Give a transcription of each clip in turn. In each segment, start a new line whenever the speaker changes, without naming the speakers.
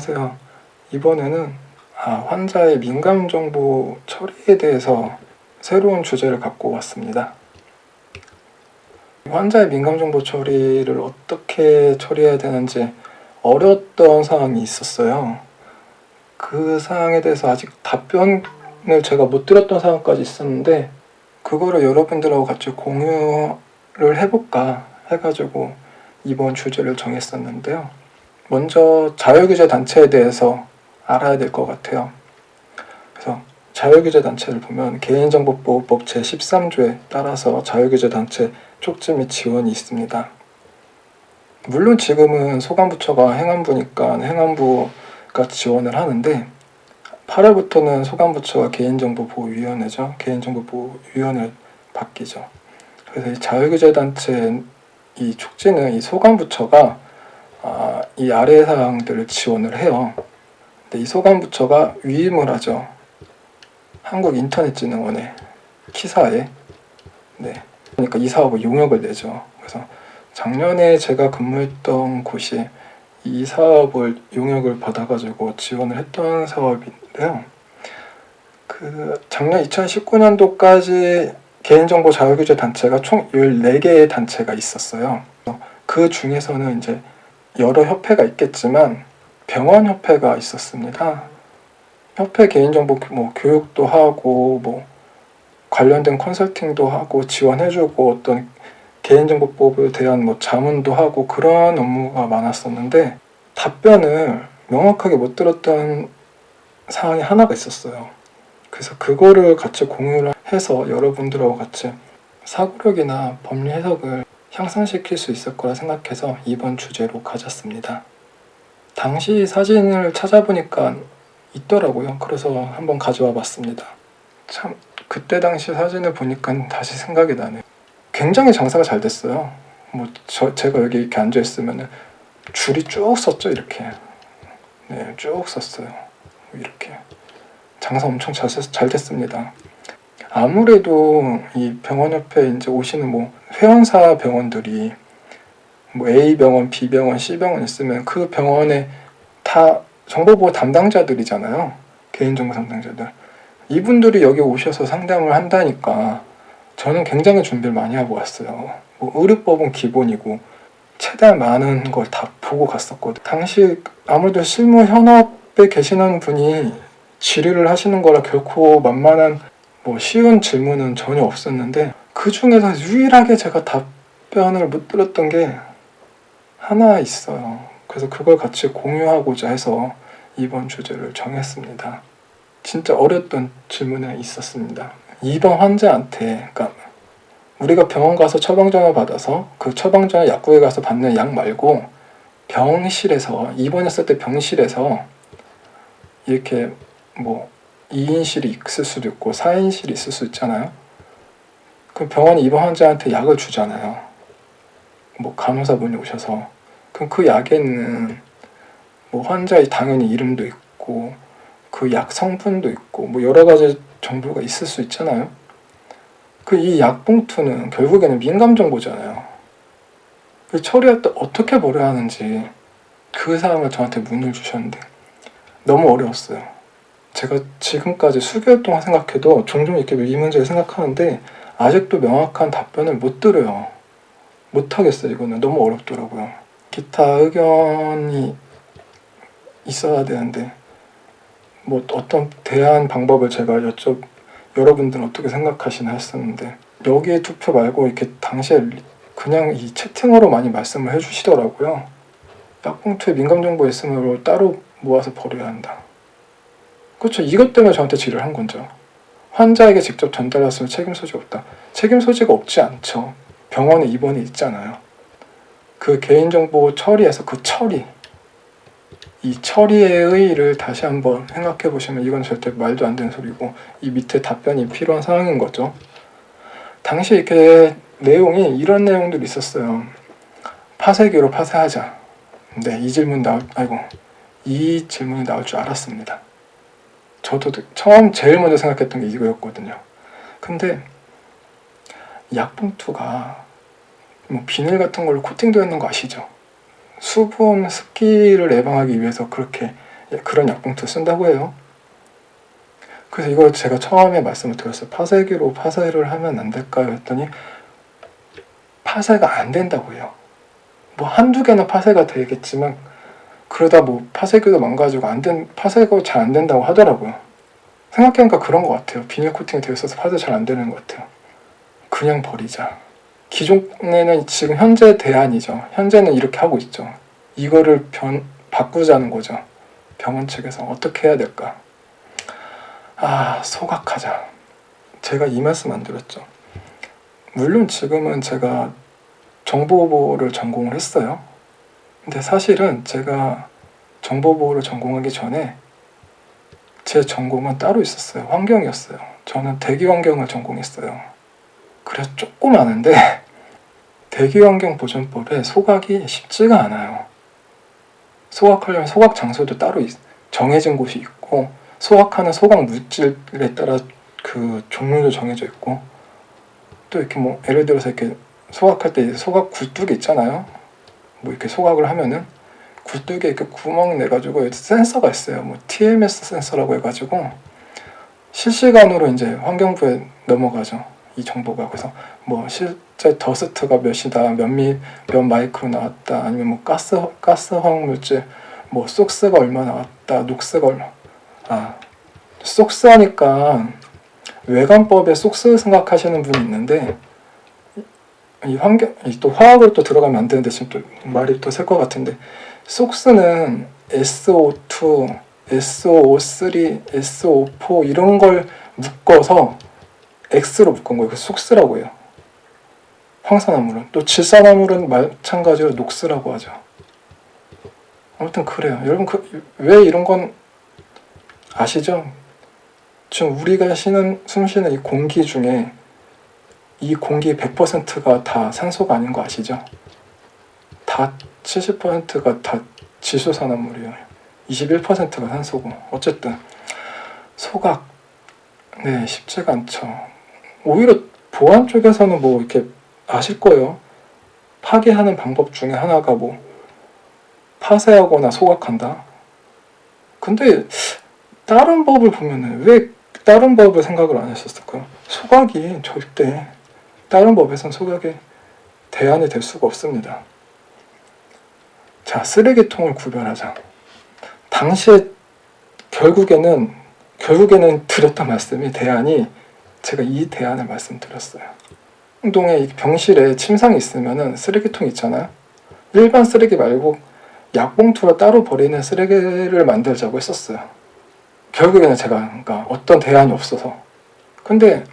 안녕하세요. 이번에는 환자의 민감정보 처리에 대해서 새로운 주제를 갖고 왔습니다. 환자의 민감정보 처리를 어떻게 처리해야 되는지 어려웠던 사항이 있었어요. 그 사항에 대해서 아직 답변을 제가 못 드렸던 사항까지 있었는데 그거를 여러분들하고 같이 공유를 해볼까 해가지고 이번 주제를 정했었는데요. 먼저 자율규제 단체에 대해서 알아야 될 것 같아요. 그래서 자율규제 단체를 보면 개인정보보호법 제13조에 따라서 자율규제 단체 촉지 및 지원이 있습니다. 물론 지금은 소관부처가 행안부니까 행안부가 지원을 하는데 8월부터는 소관부처가 개인정보보호위원회죠. 개인정보보호위원회를 바뀌죠. 그래서 이 자율규제 단체 이 촉지는 이 소관부처가 이 아래 사항들을 지원을 해요. 근데 이 소관부처가 위임을 하죠. 한국인터넷진흥원의 키사에. 그러니까 이 사업을 용역을 내죠. 그래서 작년에 제가 근무했던 곳이 이 사업을 용역을 받아가지고 지원을 했던 사업인데요. 작년 2019년도까지 개인정보 자율규제 단체가 총 14개의 단체가 있었어요. 그 중에서는 이제 여러 협회가 있겠지만 병원협회가 있었습니다. 협회 개인정보 교육도 하고 관련된 컨설팅도 하고 지원해주고 어떤 개인정보법에 대한 자문도 하고 그런 업무가 많았었는데 답변을 명확하게 못 들었던 사항이 하나가 있었어요. 그래서 그거를 같이 공유를 해서 여러분들하고 같이 사고력이나 법리 해석을 향상시킬 수 있을 거라 생각해서 이번 주제로 가졌습니다. 당시 사진을 찾아보니까 있더라고요. 그래서 한번 가져와 봤습니다. 참 그때 당시 사진을 보니까 다시 생각이 나네요. 굉장히 장사가 잘 됐어요. 제가 여기 이렇게 앉아 있으면 줄이 쭉 섰죠. 이렇게 쭉 섰어요. 이렇게 장사 엄청 잘 됐습니다. 아무래도 이 병원협회 이제 오시는 회원사 병원들이 A 병원, B 병원, C 병원 있으면 그 병원에 다 정보보호 담당자들이잖아요. 개인정보 담당자들. 이분들이 여기 오셔서 상담을 한다니까 저는 굉장히 준비를 많이 하고 왔어요. 의료법은 기본이고 최대한 많은 걸 다 보고 갔었거든요. 당시 아무래도 실무 현업에 계시는 분이 질의를 하시는 거라 결코 만만한 쉬운 질문은 전혀 없었는데 그 중에서 유일하게 제가 답변을 못 들었던 게 하나 있어요. 그래서 그걸 같이 공유하고자 해서 이번 주제를 정했습니다. 진짜 어려웠던 질문이 있었습니다. 입원 환자한테, 그러니까 우리가 병원 가서 처방전을 받아서 그 처방전을 약국에 가서 받는 약 말고 병실에서 입원했을 때 병실에서 이렇게 2인실이 있을 수도 있고 4인실이 있을 수 있잖아요. 그럼 병원이 입원 환자한테 약을 주잖아요. 간호사분이 오셔서 그럼 그 약에는 환자의 당연히 이름도 있고 그 약 성분도 있고 여러 가지 정보가 있을 수 있잖아요. 이 약봉투는 결국에는 민감 정보잖아요. 처리할 때 어떻게 버려야 하는지 그 사항을 저한테 문을 주셨는데 너무 어려웠어요. 제가 지금까지 수개월 동안 생각해도 종종 이렇게 이 문제를 생각하는데 아직도 명확한 답변을 못 드려요. 못하겠어요. 이거는 너무 어렵더라고요. 기타 의견이 있어야 되는데 어떤 대안 방법을 제가 여러분들은 어떻게 생각하시나 했었는데 여기에 투표 말고 이렇게 당시에 그냥 이 채팅으로 많이 말씀을 해주시더라고요. 약봉투에 민감정보 있으므로 따로 모아서 버려야 한다. 그렇죠. 이것 때문에 저한테 질의를 한 거죠. 환자에게 직접 전달했으면 책임 소지가 없다. 책임 소지가 없지 않죠. 병원에 입원이 있잖아요. 그 개인정보 처리에서 이 처리의 의의를 다시 한번 생각해 보시면 이건 절대 말도 안 되는 소리고 이 밑에 답변이 필요한 상황인 거죠. 당시 이렇게 내용이 이런 내용들이 있었어요. 파쇄기로 파쇄하자. 이 질문이 나올 줄 알았습니다. 저도 처음 제일 먼저 생각했던 게 이거였거든요. 근데 약봉투가 비닐 같은 걸로 코팅되어 있는 거 아시죠? 수분, 습기를 예방하기 위해서 그렇게 그런 약봉투 쓴다고 해요. 그래서 이걸 제가 처음에 말씀을 드렸어요. 파쇄기로 파쇄를 하면 안 될까요? 했더니 파쇄가 안 된다고 해요. 뭐 한두 개는 파쇄가 되겠지만 그러다 뭐 파쇄기도 망가지고 파쇄가 잘 안 된다고 하더라고요. 생각해보니까 그런 것 같아요. 비닐 코팅이 되어 있어서 파쇄 잘 안 되는 것 같아요. 그냥 버리자. 기존에는 지금 현재 대안이죠. 현재는 이렇게 하고 있죠. 이거를 바꾸자는 거죠. 병원 측에서 어떻게 해야 될까? 소각하자. 제가 이 말씀 안 드렸죠. 물론 지금은 제가 정보보호를 전공을 했어요. 근데 사실은 제가 정보보호를 전공하기 전에 제 전공은 따로 있었어요. 환경이었어요. 저는 대기환경을 전공했어요. 그래서 조금 아는데 대기환경보존법에 소각이 쉽지가 않아요. 소각하려면 소각 장소도 따로 정해진 곳이 있고 소각하는 소각 물질에 따라 그 종류도 정해져 있고 또 이렇게 뭐 예를 들어서 이렇게 소각할 때 소각 굴뚝이 있잖아요. 뭐 이렇게 소각을 하면은 굴뚝에 이렇게 구멍 내가지고 센서가 있어요. 뭐 TMS 센서라고 해가지고 실시간으로 이제 환경부에 넘어가죠. 이 정보가. 그래서 뭐 실제 더스트가 몇이다, 몇 마이크로 나왔다, 아니면 뭐 가스 화학 물질, 뭐 속스가 얼마 나왔다, 녹스가 얼마. 속스 하니까 외관법에 속스 생각하시는 분이 있는데 또 화학으로 또 들어가면 안 되는데 지금 또 말이 또 셀 것 같은데 속스는 SO2, SO3, SO4 이런 걸 묶어서 X로 묶은 거예요. 그래서 속스라고 해요. 황산화물은. 또 질산화물은 마찬가지로 녹스라고 하죠. 아무튼 그래요. 여러분 왜 이런 건 아시죠? 지금 우리가 숨 쉬는 이 공기 중에 이 공기 100%가 다 산소가 아닌 거 아시죠? 다 70%가 다 질소산화물이에요. 21%가 산소고. 어쨌든 소각 쉽지가 않죠. 오히려 보안 쪽에서는 뭐 이렇게 아실 거예요. 파괴하는 방법 중에 하나가 뭐 파쇄하거나 소각한다. 근데 다른 법을 보면은 왜 다른 법을 생각을 안 했었을까요? 소각이 절대 다른 법에선 소각의 대안이 될 수가 없습니다. 자, 쓰레기통을 구별하자. 당시에 결국에는 드렸던 말씀이 대안이 제가 이 대안을 말씀드렸어요. 운동에 병실에 침상이 있으면은 쓰레기통 있잖아요. 일반 쓰레기 말고 약봉투로 따로 버리는 쓰레기를 만들자고 했었어요. 결국에는 제가 그러니까 어떤 대안이 없어서. 근데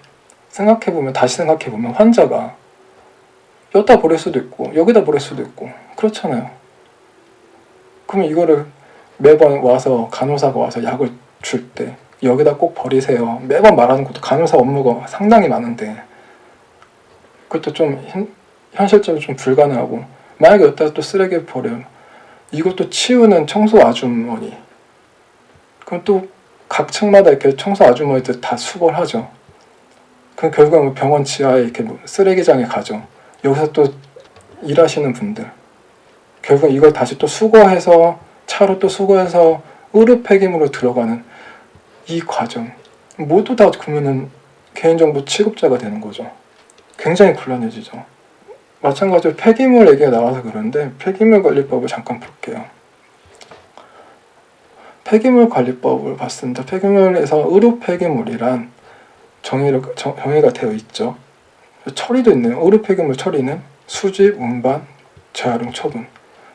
다시 생각해보면 환자가 여기다 버릴 수도 있고 여기다 버릴 수도 있고 그렇잖아요. 그러면 이거를 매번 와서 간호사가 와서 약을 줄 때 여기다 꼭 버리세요. 매번 말하는 것도 간호사 업무가 상당히 많은데 그것도 좀 현실적으로 좀 불가능하고 만약에 여기다 또 쓰레기 버려요. 이것도 치우는 청소 아주머니 그럼 또 각 층마다 이렇게 청소 아주머니들 다 수거를 하죠. 그럼 결국은 병원 지하에 이렇게 쓰레기장에 가죠. 여기서 또 일하시는 분들 결국 이걸 다시 또 수거해서 차로 또 수거해서 의료 폐기물로 들어가는 이 과정 모두 다 그러면은 개인정보 취급자가 되는 거죠. 굉장히 곤란해지죠. 마찬가지로 폐기물 얘기가 나와서 그런데 폐기물 관리법을 잠깐 볼게요. 폐기물 관리법을 봤습니다. 폐기물에서 의료 폐기물이란 정의가 되어 있죠. 처리도 있네요. 의료 폐기물 처리는 수집, 운반, 재활용, 처분.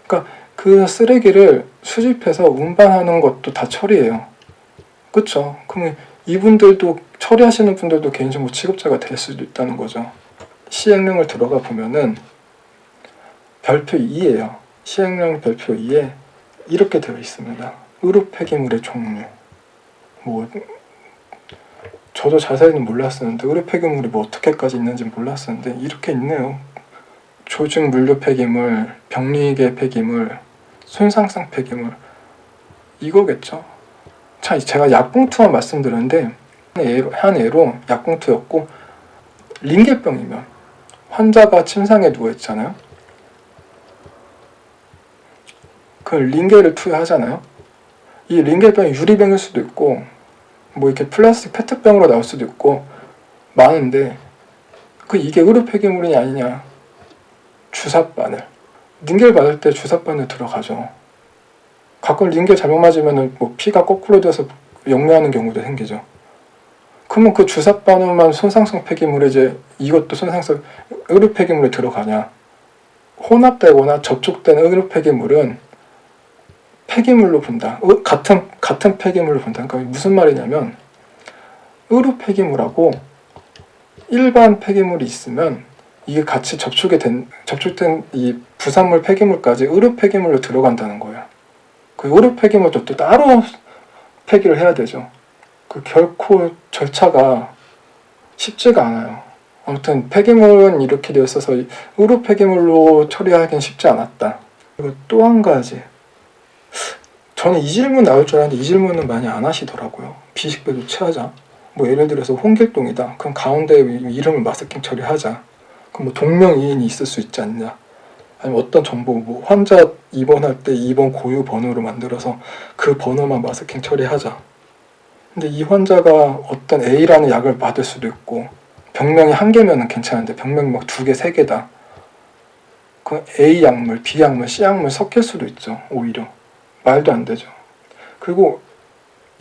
그러니까 그 쓰레기를 수집해서 운반하는 것도 다 처리예요. 그렇죠? 그러면 이분들도 처리하시는 분들도 개인정보 취급자가 될 수도 있다는 거죠. 시행령을 들어가 보면은 별표 2예요. 시행령 별표 2에 이렇게 되어 있습니다. 의료 폐기물의 종류. 뭐 저도 자세히는 몰랐었는데 의료 폐기물이 뭐 어떻게까지 있는지 몰랐었는데 이렇게 있네요. 조직 물류 폐기물, 병리계 폐기물, 손상성 폐기물 이거겠죠. 자, 제가 약봉투만 말씀드렸는데 한 예로 약봉투였고 링겔병이면 환자가 침상에 누워있잖아요. 그 링겔을 투여하잖아요. 이 링겔병이 유리병일 수도 있고 뭐 이렇게 플라스틱 페트병으로 나올 수도 있고 많은데 이게 의료 폐기물이냐 아니냐. 주사바늘. 링겔 맞을 때 주사바늘 들어가죠. 가끔 링겔 잘못 맞으면 뭐 피가 거꾸로 돼서 역류하는 경우도 생기죠. 그러면 그 주사바늘만 손상성 폐기물에 이제 이것도 손상성 의료 폐기물에 들어가냐. 혼합되거나 접촉된 의료 폐기물은 폐기물로 본다. 같은 폐기물로 본다. 그러니까 무슨 말이냐면 의료 폐기물하고 일반 폐기물이 있으면 이게 같이 접촉된 이 부산물 폐기물까지 의료 폐기물로 들어간다는 거예요. 그 의료 폐기물도 또 따로 폐기를 해야 되죠. 결코 절차가 쉽지가 않아요. 아무튼 폐기물은 이렇게 되어 있어서 의료 폐기물로 처리하기는 쉽지 않았다. 그리고 또 한 가지. 저는 이 질문 나올 줄 알았는데 이 질문은 많이 안 하시더라고요. 비식별 조치하자. 뭐 예를 들어서 홍길동이다. 그럼 가운데 이름을 마스킹 처리하자. 그럼 뭐 동명이인이 있을 수 있지 않냐. 아니면 어떤 정보, 뭐 환자 입원할 때 입원 고유 번호로 만들어서 그 번호만 마스킹 처리하자. 근데 이 환자가 어떤 A라는 약을 받을 수도 있고 병명이 한 개면은 괜찮은데 병명이 막 2개, 3개다. 그 A 약물, B 약물, C 약물 섞일 수도 있죠. 오히려. 말도 안 되죠. 그리고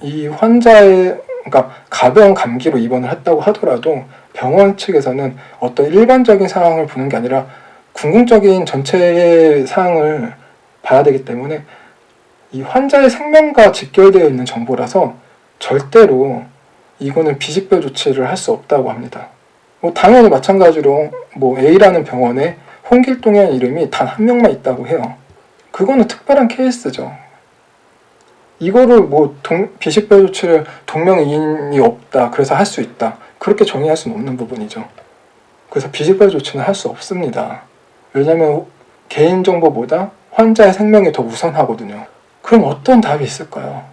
이 환자의 그러니까 가벼운 감기로 입원을 했다고 하더라도 병원 측에서는 어떤 일반적인 상황을 보는 게 아니라 궁극적인 전체의 상황을 봐야 되기 때문에 이 환자의 생명과 직결되어 있는 정보라서 절대로 이거는 비식별 조치를 할 수 없다고 합니다. 뭐 당연히 마찬가지로 뭐 A라는 병원에 홍길동이라는 이름이 단 한 명만 있다고 해요. 그거는 특별한 케이스죠. 이거를 뭐 비식별 조치를 동명이인이 없다. 그래서 할 수 있다. 그렇게 정의할 수는 없는 부분이죠. 그래서 비식별 조치는 할 수 없습니다. 왜냐하면 개인정보보다 환자의 생명이 더 우선하거든요. 그럼 어떤 답이 있을까요?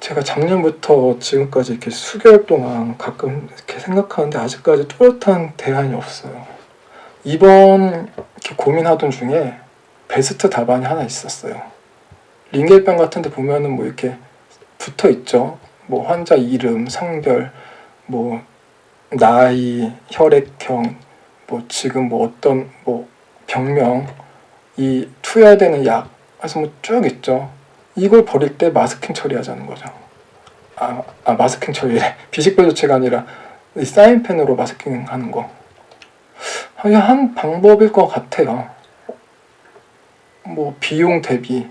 제가 작년부터 지금까지 이렇게 수개월 동안 가끔 이렇게 생각하는데 아직까지 뚜렷한 대안이 없어요. 이번 이렇게 고민하던 중에 베스트 답안이 하나 있었어요. 링겔병 같은 데 보면은 뭐 이렇게 붙어 있죠. 뭐 환자 이름, 성별, 뭐 나이, 혈액형, 뭐 지금 뭐 어떤 뭐 병명, 이 투여되는 약, 그래서 뭐 쭉 있죠. 이걸 버릴 때 마스킹 처리하자는 거죠. 마스킹 처리래. 비식별 조치가 아니라 이 사인펜으로 마스킹 하는 거. 이게 한 방법일 것 같아요. 뭐 비용 대비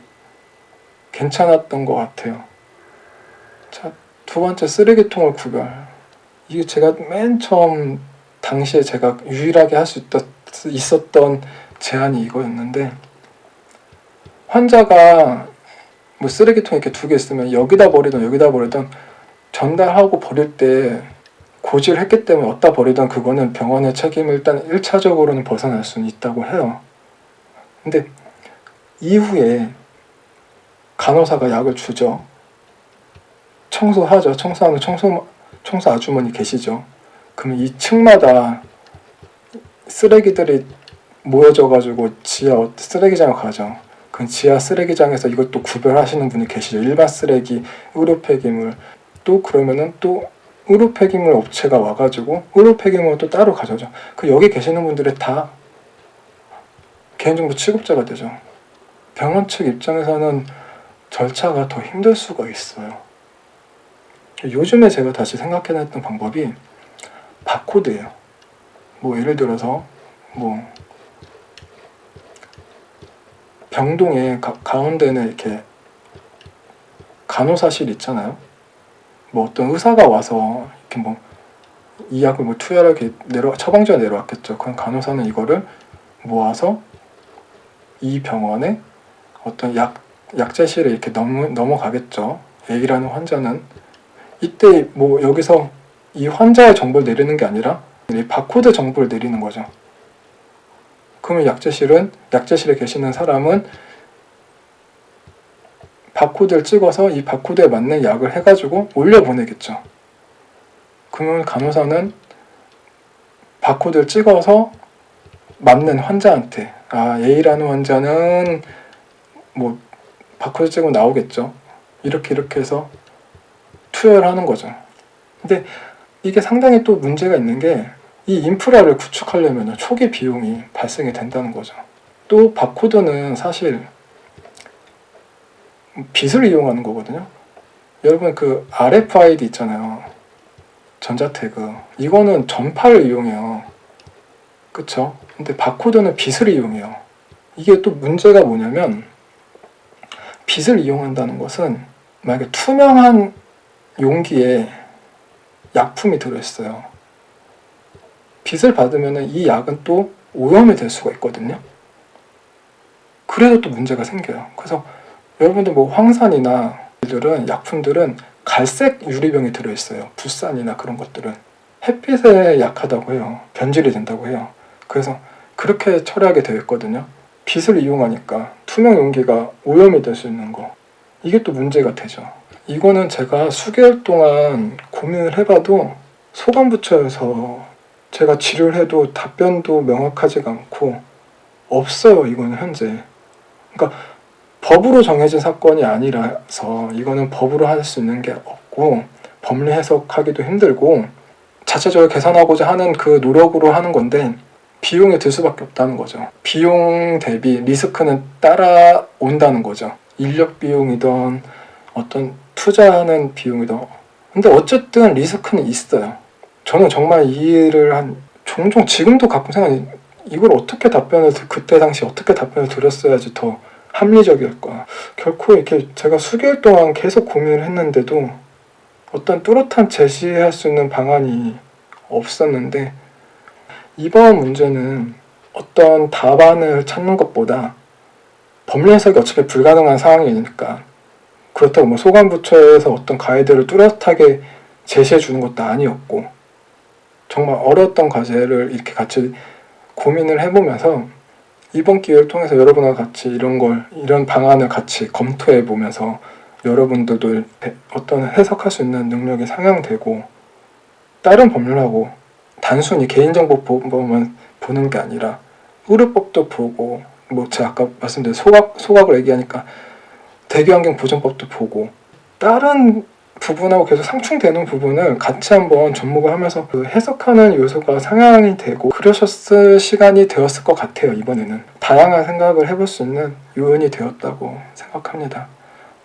괜찮았던 것 같아요. 자, 2번째 쓰레기통을 구별. 이게 제가 맨 처음 당시에 제가 유일하게 할 수 있었던 제안이 이거였는데 환자가 뭐 쓰레기통 이렇게 2개 있으면 여기다 버리던 전달하고 버릴 때 고지를 했기 때문에 어디다 버리던 그거는 병원의 책임을 일단 1차적으로는 벗어날 수는 있다고 해요. 근데 이후에 간호사가 약을 주죠. 청소하죠. 청소하는 청소 아주머니 계시죠. 그러면 이 층마다 쓰레기들이 모여져가지고 지하 쓰레기장을 가죠. 그 지하 쓰레기장에서 이것도 구별하시는 분이 계시죠. 일반 쓰레기, 의료 폐기물. 또 그러면은 또 의료 폐기물 업체가 와가지고 의료 폐기물을 또 따로 가져오죠. 여기 계시는 분들이 다 개인정보 취급자가 되죠. 병원 측 입장에서는 절차가 더 힘들 수가 있어요. 요즘에 제가 다시 생각해냈던 방법이 바코드예요. 뭐 예를 들어서 뭐 병동에 가운데는 이렇게 간호사실 있잖아요. 뭐 어떤 의사가 와서 이렇게 뭐 이 약을 뭐 투여하게 처방전에 내려왔겠죠. 그럼 간호사는 이거를 모아서 이 병원에 어떤 약제실에 이렇게 넘어가겠죠. A라는 환자는 이때 뭐 여기서 이 환자의 정보를 내리는 게 아니라 이 바코드 정보를 내리는 거죠. 그러면 약제실에 계시는 사람은 바코드를 찍어서 이 바코드에 맞는 약을 해가지고 올려보내겠죠. 그러면 간호사는 바코드를 찍어서 맞는 환자한테 A라는 환자는 뭐 바코드 찍으면 나오겠죠. 이렇게 해서 투여를 하는 거죠. 근데 이게 상당히 또 문제가 있는 게 이 인프라를 구축하려면 초기 비용이 발생이 된다는 거죠. 또 바코드는 사실 빛을 이용하는 거거든요. 여러분 그 RFID 있잖아요. 전자태그. 이거는 전파를 이용해요. 그쵸? 근데 바코드는 빛을 이용해요. 이게 또 문제가 뭐냐면 빛을 이용한다는 것은 만약에 투명한 용기에 약품이 들어있어요. 빛을 받으면 이 약은 또 오염이 될 수가 있거든요. 그래서 또 문제가 생겨요. 그래서 여러분들 뭐 황산이나 약품들은 갈색 유리병이 들어있어요. 붓산이나 그런 것들은 햇빛에 약하다고 해요. 변질이 된다고 해요. 그래서 그렇게 처리하게 되어 있거든요. 빛을 이용하니까 투명 용기가 오염이 될 수 있는 거, 이게 또 문제가 되죠. 이거는 제가 수개월 동안 고민을 해봐도 소관부처에서 제가 질의를 해도 답변도 명확하지가 않고 없어요. 이거는 현재. 그러니까 법으로 정해진 사건이 아니라서 이거는 법으로 할 수 있는 게 없고 법리 해석하기도 힘들고 자체적으로 개선하고자 하는 그 노력으로 하는 건데 비용이 들 수밖에 없다는 거죠. 비용 대비 리스크는 따라온다는 거죠. 인력 비용이든 어떤 투자하는 비용이든. 근데 어쨌든 리스크는 있어요. 저는 정말 이 일을 종종 지금도 가끔 생각해, 이걸 어떻게 그때 당시 어떻게 답변을 드렸어야지 더 합리적일까. 결코 이렇게 제가 수개월 동안 계속 고민을 했는데도 어떤 뚜렷한 제시할 수 있는 방안이 없었는데, 이번 문제는 어떤 답안을 찾는 것보다 법리 해석이 어차피 불가능한 상황이니까, 그렇다고 뭐 소관부처에서 어떤 가이드를 뚜렷하게 제시해 주는 것도 아니었고, 정말 어려웠던 과제를 이렇게 같이 고민을 해보면서 이번 기회를 통해서 여러분과 같이 이런 방안을 같이 검토해 보면서 여러분들도 어떤 해석할 수 있는 능력이 상향되고, 다른 법률하고 단순히 개인정보법만 보는 게 아니라 의료법도 보고, 뭐 제가 아까 말씀드린 소각을 얘기하니까 대기환경보전법도 보고, 다른 부분하고 계속 상충되는 부분을 같이 한번 접목을 하면서 그 해석하는 요소가 상향이 되고 그러셨을 시간이 되었을 것 같아요. 이번에는 다양한 생각을 해볼 수 있는 요인이 되었다고 생각합니다.